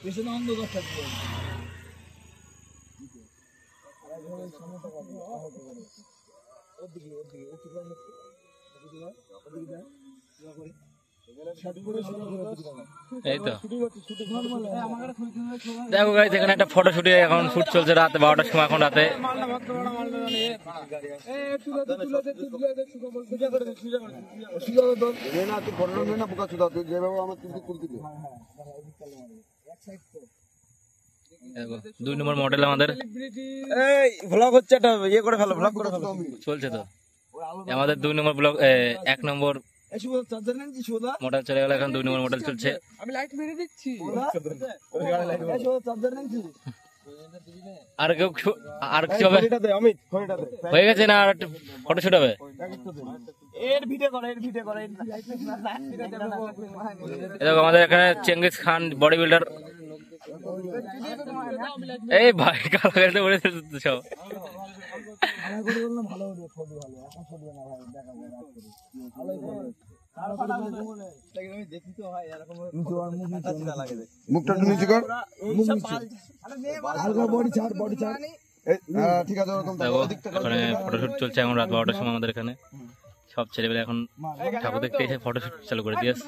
পেছনে অন্ধকার থাকবে। এই তো দেখো গাইস, এখানে একটা ফটো শুটে এখন শুট চলছে রাত 12টার সময়। এখন রাতে দেখো 2 নম্বর মডেল আমাদের ভ্লগ হচ্ছে, একটা ইয়ে করে ফেলো, ভ্লগ করে ফেলো। চলছে তো আমাদের 2 নম্বর ব্লক 1 নম্বর মডেল চলে গেল, এখন 2 নম্বর মডেল চলছে। আমি লাইট মেরে দিচ্ছি। আর কেউ আর কিছু হবে হয়ে গেছে না? আর ফটো শুট হবে। এর ভিডিও করে, এর ভিডিও করে। দেখো আমাদের এখানে চেঙ্গিস খান বডি বিল্ডার। এই ভাই কালো গাড়িতে বলে সব মুখটা একটু নিচু কর, ঠিক আছে। দেখো এখানে ফটোশুট চলছে এখন রাত 12টার সময়। আমাদের এখানে সব ছেলেবেলা এখন ঠাকুর দেখতে এসে ফটোশুট চালু করে দিয়েছে।